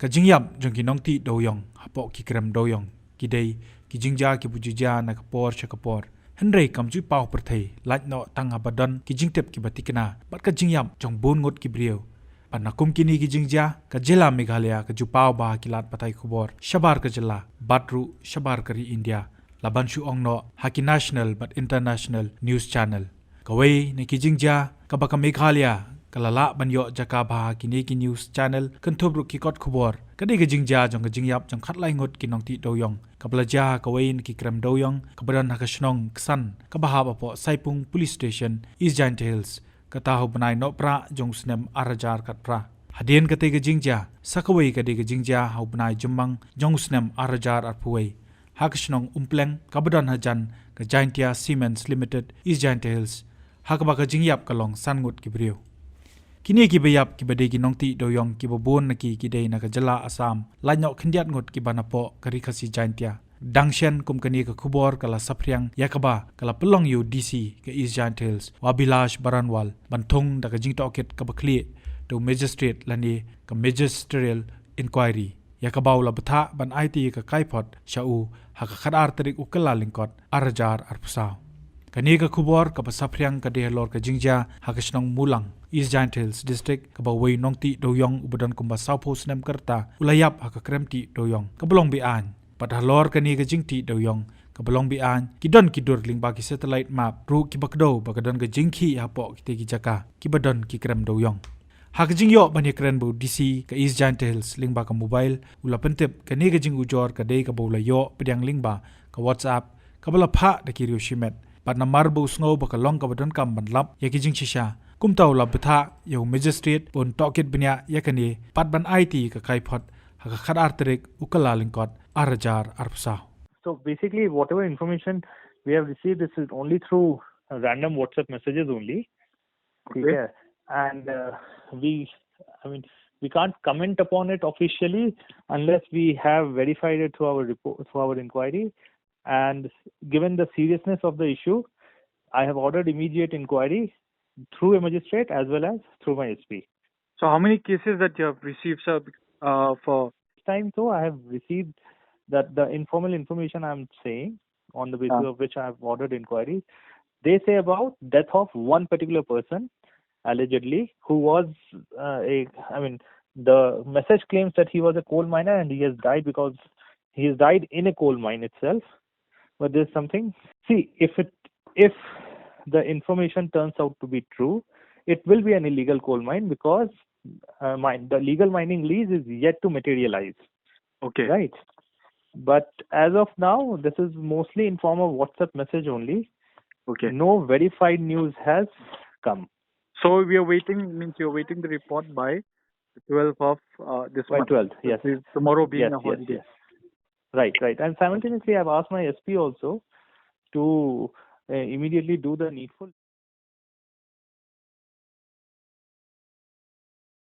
Kajingyap jong kinongti Dewïong hapok ki Krem Dewïong ki day ki jingja ki bujuja na kapor chakapor. Henry kamju pau perthei laj no tang abadon ki jingtep ki batikna bat ka jingyap jong bon ngot ki brio. Panakum kini ki jingja ka jela Meghalaya ka ju pau ba ki lat patai khubor shabar ka jela batru shabar kari India laban shu ong no haki national but international news channel. Kawai ne ki jingja ka baka Meghalaya kalala banyo jaka bah kini ki news channel kentobru ki kot khubor kadi ke jingja jong ke jingyap jong khatlai ngot ki nongti Dewïong kablaja kawain ki Krem Dewïong kabadan hakashnong ksan kabaha bapo saipung police station East Giant Hills katahu banai no pra jong snem arajar kat pra hadien kate ke jingja sakawai kadi ke jingja hau banai jumang jong snem arajar arpuai hakashnong umpleng kabadan hajan ke Giantia Cements Limited East Giant Hills hakabaka jingyap kalong sangut ki brio. Kini ki bayap ki badai ki nongti Dewïong ki babon na ki day na kajala Assam lanyok khendiat ngot ki banapo kari khasi Giantia dangshen kum kani ka khubor kala sapriang yakaba kala pelong yu DC ke East Giant Hills wabilash baranwal banthong da ka jing Tohkit ka bakli do Magistrate lani ka magisterial inquiry yakaba ula betha ban IT ka kaipot shau haka khadar tarik ukala lingkot arajar arpusau. Kani ka khubor ka pasapriang ka dehlor ka jingja hakashnong Mulang East Giant Hills district ka bawai nongti Dewïong ubadan kumba Southpost nem kerta ulayap haka kremti Dewïong ka belong bian padhalor kani ka jingti Dewïong ka belong bian kidon kidur lingba ki satellite map ru ki bakdo bakadon ka jingki hapo ki ki jaka ki badon ki Krem Dewïong haka jingyo bani krenbu DC ka East Giant Hills lingba ka mobile ula pentep kani ka jing ujor ka dei ka bawlayo pedang lingba ka WhatsApp ka bala Phah da Kyrwoh shimet pat na marbu sngo baka long ka badon kam banlap ya ki jing shisha kumtaw la betha yo Magistrate pon Tohkit benya yakani pat ban IT ka kaipot haka khadar tarik ukala lingkot arajar arpsa. So basically whatever information we have received this is only through random WhatsApp messages only. Okay. And we can't comment upon it officially unless we have verified it through our report, through our inquiry. And given the seriousness of the issue, I have ordered immediate inquiry through a magistrate as well as through my SP. So how many cases that you have received, sir, for this time? So I have received that the informal information I'm saying on the basis of which I have ordered inquiry. They say about death of one particular person allegedly who was the message claims that he was a coal miner and he has died because he has died in a coal mine itself. But there's something. See, if the information turns out to be true, it will be an illegal coal mine because the legal mining lease is yet to materialize. Okay. Right. But as of now, this is mostly in form of WhatsApp message only. Okay. No verified news has come. So we are waiting. Means you're waiting the report by the 12th of this month. By 12th, yes. Tomorrow being a holiday. Yes. Right. And simultaneously, I've asked my SP also to immediately do the needful.